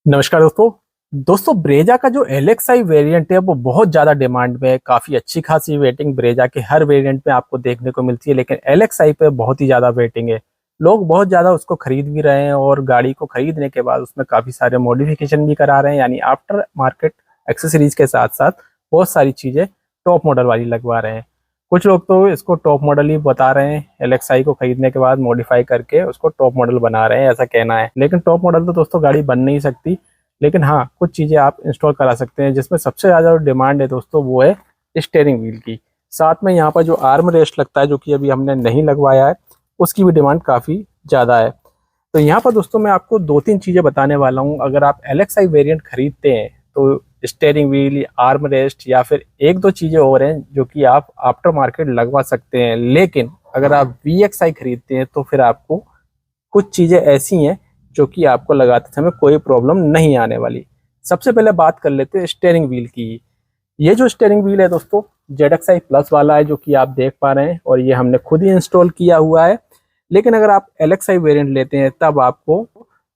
नमस्कार दोस्तों ब्रेजा का जो LXi वेरिएंट है वो बहुत ज़्यादा डिमांड में है। काफ़ी अच्छी खासी वेटिंग ब्रेजा के हर वेरिएंट में आपको देखने को मिलती है, लेकिन LXi पे बहुत ही ज़्यादा वेटिंग है। लोग बहुत ज़्यादा उसको खरीद भी रहे हैं और गाड़ी को खरीदने के बाद उसमें काफ़ी सारे मॉडिफिकेशन भी करा रहे हैं, यानी आफ्टर मार्केट एक्सेसरीज के साथ साथ बहुत सारी चीज़ें टॉप मॉडल वाली लगवा रहे हैं। कुछ लोग तो इसको टॉप मॉडल ही बता रहे हैं, LXi को खरीदने के बाद मॉडिफाई करके उसको टॉप मॉडल बना रहे हैं, ऐसा कहना है। लेकिन टॉप मॉडल तो दोस्तों गाड़ी बन नहीं सकती, लेकिन हाँ कुछ चीज़ें आप इंस्टॉल करा सकते हैं, जिसमें सबसे ज़्यादा डिमांड है दोस्तों वो है स्टीयरिंग व्हील की। साथ में यहाँ पर जो आर्म रेस्ट लगता है, जो कि अभी हमने नहीं लगवाया है, उसकी भी डिमांड काफ़ी ज़्यादा है। तो यहाँ पर दोस्तों मैं आपको दो तीन चीज़ें बताने वाला हूँ। अगर आप LXi वेरिएंट खरीदते हैं तो स्टीयरिंग व्हील, आर्म रेस्ट या फिर एक दो चीज़ें और हैं जो कि आप आफ्टर मार्केट लगवा सकते हैं। लेकिन अगर आप VXi खरीदते हैं तो फिर आपको कुछ चीज़ें ऐसी हैं जो कि आपको लगाते समय कोई प्रॉब्लम नहीं आने वाली। सबसे पहले बात कर लेते हैं स्टीयरिंग व्हील की। ये जो स्टीयरिंग व्हील है दोस्तों ZXi प्लस वाला है, जो कि आप देख पा रहे हैं, और ये हमने खुद ही इंस्टॉल किया हुआ है। लेकिन अगर आप LXi वेरिएंट लेते हैं तब आपको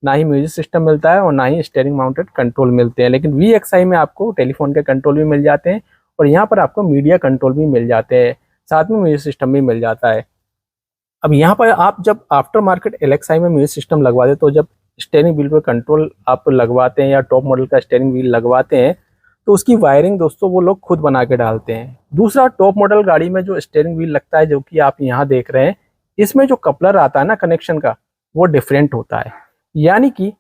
ना ही म्यूजिक सिस्टम मिलता है और ना ही स्टीयरिंग माउंटेड कंट्रोल मिलते हैं। लेकिन VXi में आपको टेलीफोन के कंट्रोल भी मिल जाते हैं और यहाँ पर आपको मीडिया कंट्रोल भी मिल जाते हैं, साथ में म्यूजिक सिस्टम भी मिल जाता है। अब यहाँ पर आप जब आफ्टर मार्केट LXi में म्यूजिक सिस्टम लगवा दे, तो जब स्टीयरिंग व्हील पर कंट्रोल आप लगवाते हैं या टॉप मॉडल का स्टीयरिंग व्हील लगवाते हैं तो उसकी वायरिंग दोस्तों वो लोग खुद बना के डालते हैं। दूसरा, टॉप मॉडल गाड़ी में जो स्टीयरिंग व्हील लगता है, जो कि आप यहाँ देख रहे हैं, इसमें जो कपलर आता है ना कनेक्शन का, वो डिफरेंट होता है। यानी कि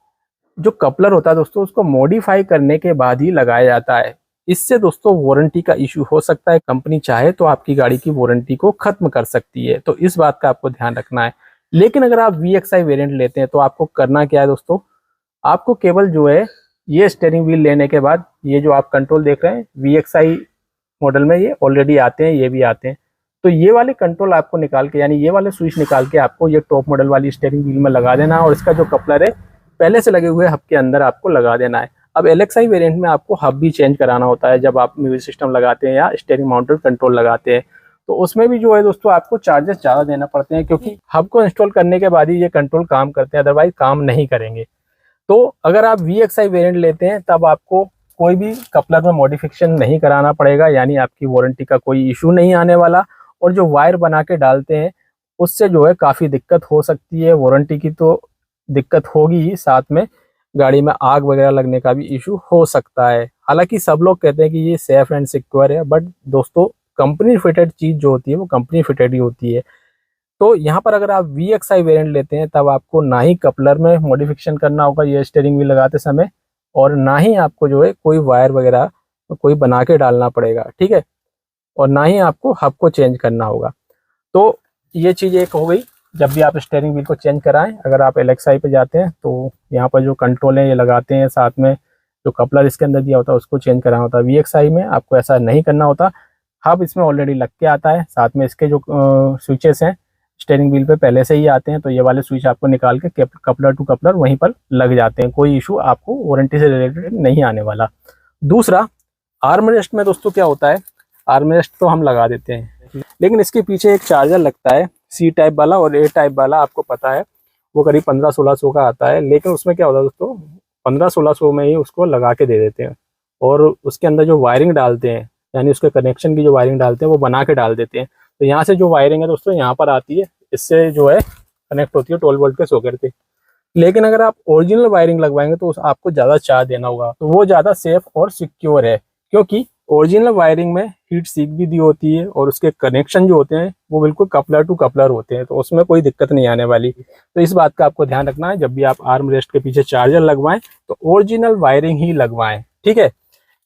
जो कपलर होता है दोस्तों उसको मॉडिफाई करने के बाद ही लगाया जाता है। इससे दोस्तों वारंटी का इशू हो सकता है। कंपनी चाहे तो आपकी गाड़ी की वारंटी को खत्म कर सकती है, तो इस बात का आपको ध्यान रखना है। लेकिन अगर आप VXi वेरिएंट लेते हैं तो आपको करना क्या है दोस्तों, आपको केवल जो है ये स्टीयरिंग व्हील लेने के बाद ये जो आप कंट्रोल देख रहे हैं VXi मॉडल में ये ऑलरेडी आते हैं, ये भी आते हैं, तो ये वाले कंट्रोल आपको निकाल के, यानी ये वाले स्विच निकाल के आपको ये टॉप मॉडल वाली स्टीयरिंग व्हील में लगा देना है, और इसका जो कपलर है पहले से लगे हुए हब के अंदर आपको लगा देना है। अब LXi वेरिएंट में आपको हब भी चेंज कराना होता है जब आप म्यूजिक सिस्टम लगाते हैं या स्टीयरिंग माउंटेड कंट्रोल लगाते हैं, तो उसमें भी जो है दोस्तों आपको चार्जेस ज़्यादा देना पड़ते हैं, क्योंकि हब को इंस्टॉल करने के बाद ही ये कंट्रोल काम करते हैं, अदरवाइज काम नहीं करेंगे। तो अगर आप VXi वेरिएंट लेते हैं तब आपको कोई भी कपलर में मॉडिफिकेशन नहीं कराना पड़ेगा, यानी आपकी वारंटी का कोई इशू नहीं आने वाला। और जो वायर बना के डालते हैं उससे जो है काफ़ी दिक्कत हो सकती है, वारंटी की तो दिक्कत होगी ही, साथ में गाड़ी में आग वगैरह लगने का भी इशू हो सकता है। हालांकि सब लोग कहते हैं कि ये सेफ एंड सिक्योर है, बट दोस्तों कंपनी फिटेड चीज़ जो होती है वो कंपनी फिटेड ही होती है। तो यहाँ पर अगर आप VXi वेरिएंट लेते हैं तब आपको ना ही कपलर में मॉडिफिकेशन करना होगा ये स्टीयरिंग व्हील लगाते समय, और ना ही आपको जो है कोई वायर वगैरह कोई बना के डालना पड़ेगा, ठीक है, और ना ही आपको हब को चेंज करना होगा। तो ये चीज़ एक हो गई जब भी आप स्टीयरिंग व्हील को चेंज कराएं। अगर आप LXi पे जाते हैं तो यहाँ पर जो कंट्रोल है ये लगाते हैं, साथ में जो कपलर इसके अंदर दिया होता है उसको चेंज कराना होता है। VXi में आपको ऐसा नहीं करना होता, हब इसमें ऑलरेडी लग के आता है, साथ में इसके जो स्विचेस हैं स्टीयरिंग व्हील पे पहले से ही आते हैं, तो ये वाले स्विच आपको निकाल के कपलर टू कपलर वहीं पर लग जाते हैं, कोई इशू आपको वारंटी से रिलेटेड नहीं आने वाला। दूसरा, आर्म रेस्ट में दोस्तों क्या होता है, आर्म रेस्ट तो हम लगा देते हैं, लेकिन इसके पीछे एक चार्जर लगता है C टाइप वाला और A टाइप वाला, आपको पता है वो करीब 1500-1600 का आता है। लेकिन उसमें क्या होता है दोस्तों, 1500-1600 में ही उसको लगा के दे देते हैं, और उसके अंदर जो वायरिंग डालते हैं, यानी उसके कनेक्शन की जो वायरिंग डालते हैं वो बना के डाल देते हैं। तो यहाँ से जो वायरिंग है दोस्तों यहाँ पर आती है, इससे जो है कनेक्ट होती है 12 वोल्ट के सॉकेट से। लेकिन अगर आप ओरिजिनल वायरिंग लगवाएंगे तो आपको ज़्यादा चार्ज देना होगा, तो वो ज़्यादा सेफ और सिक्योर है, क्योंकि ओरिजिनल वायरिंग में हीट सीक भी दी होती है और उसके कनेक्शन जो होते हैं वो बिल्कुल कपलर टू कपलर होते हैं, तो उसमें कोई दिक्कत नहीं आने वाली। तो इस बात का आपको ध्यान रखना है, जब भी आप आर्म रेस्ट के पीछे चार्जर लगवाएं तो ओरिजिनल वायरिंग ही लगवाएं, ठीक है।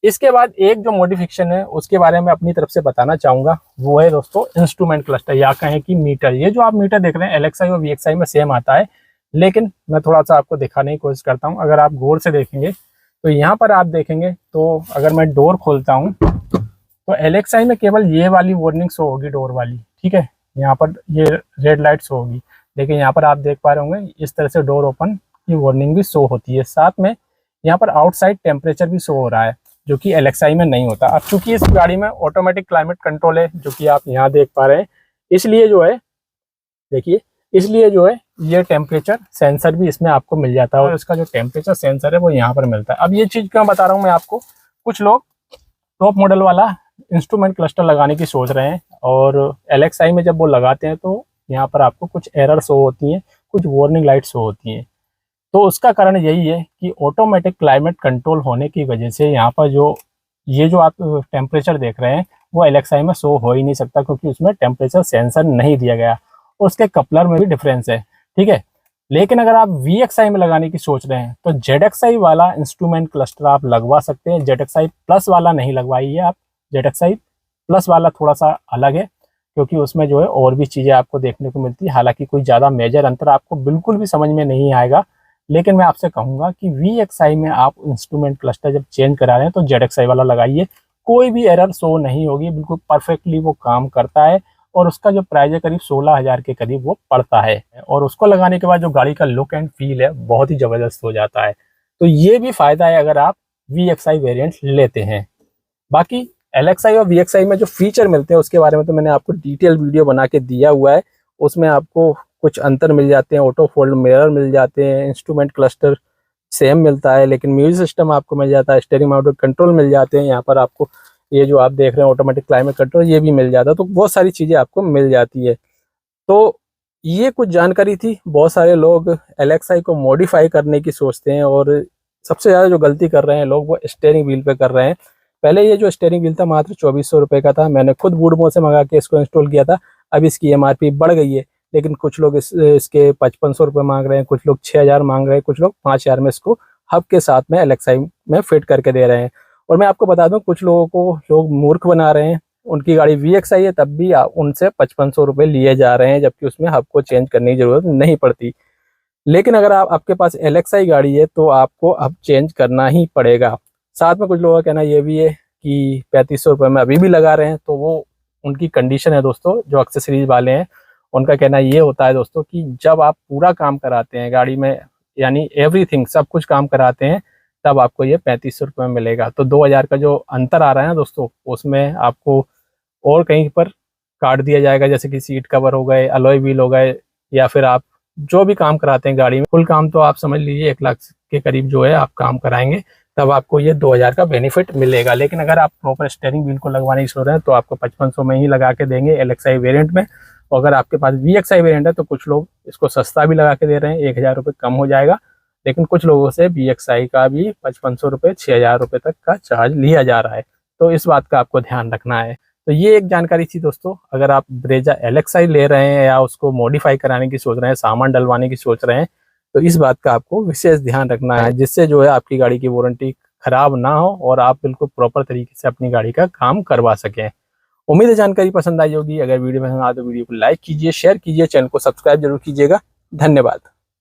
इसके बाद एक जो मॉडिफिकेशन है उसके बारे में अपनी तरफ से बताना चाहूँगा, वो है दोस्तों इंस्ट्रूमेंट क्लस्टर, या कहें कि मीटर। ये जो आप मीटर देख रहे हैं LXi और VXi में सेम आता है, लेकिन मैं थोड़ा सा आपको दिखाने की कोशिश करता हूँ। अगर आप गौर से देखेंगे तो यहाँ पर आप देखेंगे, तो अगर मैं डोर खोलता हूँ तो LXi में केवल ये वाली वार्निंग शो होगी, डोर वाली, ठीक है, यहाँ पर ये रेड लाइट शो होगी। लेकिन यहाँ पर आप देख पा रहे होंगे इस तरह से डोर ओपन की वार्निंग भी शो होती है, साथ में यहाँ पर आउटसाइड टेम्परेचर भी शो हो रहा है, जो कि LXi में नहीं होता। अब चूंकि इस गाड़ी में ऑटोमेटिक क्लाइमेट कंट्रोल है, जो कि आप यहाँ देख पा रहे हैं, इसलिए जो है देखिए इसलिए जो है ये टेम्परेचर सेंसर भी इसमें आपको मिल जाता है, और इसका जो टेम्परेचर सेंसर है वो यहाँ पर मिलता है। अब ये चीज़ क्यों बता रहा हूँ मैं आपको, कुछ लोग टॉप मॉडल वाला इंस्ट्रूमेंट क्लस्टर लगाने की सोच रहे हैं, और LXI में जब वो लगाते हैं तो यहाँ पर आपको कुछ एरर शो होती हैं, कुछ वार्निंग लाइट शो होती हैं। तो उसका कारण यही है कि ऑटोमेटिक क्लाइमेट कंट्रोल होने की वजह से यहाँ पर जो ये जो आप टेम्परेचर देख रहे हैं वो LXI में शो हो ही नहीं सकता, क्योंकि उसमें टेम्परेचर सेंसर नहीं दिया गया, और उसके कपलर में भी डिफरेंस है, ठीक है। लेकिन अगर आप VXI में लगाने की सोच रहे हैं तो ZXI वाला इंस्ट्रूमेंट क्लस्टर आप लगवा सकते हैं। ZXI प्लस वाला नहीं लगवाइए आप, ZXI प्लस वाला थोड़ा सा अलग है, क्योंकि उसमें जो है और भी चीज़ें आपको देखने को मिलती है। हालांकि कोई ज़्यादा मेजर अंतर आपको बिल्कुल भी समझ में नहीं आएगा, लेकिन मैं आपसे कहूँगा कि VXI में आप इंस्ट्रूमेंट क्लस्टर जब चेंज करा रहे हैं तो ZXI वाला लगाइए, कोई भी एरर शो नहीं होगी, बिल्कुल परफेक्टली वो काम करता है, और उसका जो प्राइस है करीब 16,000 के करीब वो पड़ता है, और उसको लगाने के बाद जो गाड़ी का लुक एंड फील है बहुत ही ज़बरदस्त हो जाता है। तो ये भी फ़ायदा है अगर आप VXI वेरिएंट लेते हैं। बाकी LXI और VXI में जो फीचर मिलते हैं उसके बारे में तो मैंने आपको डिटेल वीडियो बना के दिया हुआ है, उसमें आपको कुछ अंतर मिल जाते हैं, ऑटो फोल्ड मिरर मिल जाते हैं, इंस्ट्रूमेंट क्लस्टर सेम मिलता है लेकिन म्यूजिक सिस्टम आपको मिल जाता है, स्टीयरिंग माउंटेड कंट्रोल मिल जाते हैं, यहाँ पर आपको ये जो आप देख रहे हैं ऑटोमेटिक क्लाइमेट कंट्रोल ये भी मिल जाता है। तो बहुत सारी चीज़ें आपको मिल जाती है। तो ये कुछ जानकारी थी। बहुत सारे लोग LXI को मॉडिफाई करने की सोचते हैं, और सबसे ज़्यादा जो गलती कर रहे हैं लोग वो स्टीयरिंग व्हील पे कर रहे हैं। पहले ये जो स्टीयरिंग व्हील था मात्र 2400 रुपये का था, मैंने खुद वुडमो से मंगा के इसको इंस्टॉल किया था। अब इसकी MRP बढ़ गई है, लेकिन कुछ लोग इसके 5500 रुपये मांग रहे हैं, कुछ लोग 6000 मांग रहे हैं, कुछ लोग 5000 में इसको हब के साथ में LXI में फिट करके दे रहे हैं। और मैं आपको बता दूं कुछ लोगों को लोग मूर्ख बना रहे हैं, उनकी गाड़ी VXI है तब भी उनसे 5500 रुपये लिए जा रहे हैं, जबकि उसमें हब को चेंज करने की जरूरत नहीं पड़ती। लेकिन अगर आपके पास LXI गाड़ी है तो आपको अब चेंज करना ही पड़ेगा। साथ में कुछ लोगों का कहना ये भी है कि 3500 रुपये में अभी भी लगा रहे हैं, तो वो उनकी कंडीशन है दोस्तों। जो एक्सेसरीज वाले हैं उनका कहना ये होता है दोस्तों कि जब आप पूरा काम कराते हैं गाड़ी में, यानी एवरीथिंग सब कुछ काम कराते हैं, तब आपको ये 3500 रुपये में मिलेगा। तो 2000 का जो अंतर आ रहा है ना दोस्तों, उसमें आपको और कहीं पर काट दिया जाएगा, जैसे कि सीट कवर हो गए, अलॉय व्हील हो गए, या फिर आप जो भी काम कराते हैं गाड़ी में, फुल काम तो आप समझ लीजिए 1 लाख के करीब जो है आप काम कराएंगे, तब आपको ये 2000 का बेनिफिट मिलेगा। लेकिन अगर आप प्रॉपर स्टीयरिंग व्हील को लगवाने की सोच रहे हैं तो आपको 5500 में ही लगा के देंगे LXI वेरिएंट में। और अगर आपके पास VXI वेरिएंट है तो कुछ लोग इसको सस्ता भी लगा के दे रहे हैं, 1000 रुपये कम हो जाएगा। लेकिन कुछ लोगों से VXI का भी 5500 रुपये 6000 रुपये तक का चार्ज लिया जा रहा है, तो इस बात का आपको ध्यान रखना है। तो ये एक जानकारी थी दोस्तों। अगर आप ब्रेजा LXI ले रहे हैं या उसको मॉडिफाई कराने की सोच रहे हैं, सामान डलवाने की सोच रहे हैं, तो इस बात का आपको विशेष ध्यान रखना है, जिससे जो है आपकी गाड़ी की वारंटी खराब ना हो और आप बिल्कुल प्रॉपर तरीके से अपनी गाड़ी का काम करवा सकें। उम्मीद है जानकारी पसंद आई होगी। अगर वीडियो पसंद आए तो वीडियो को लाइक कीजिए, शेयर कीजिए, चैनल को सब्सक्राइब जरूर कीजिएगा। धन्यवाद।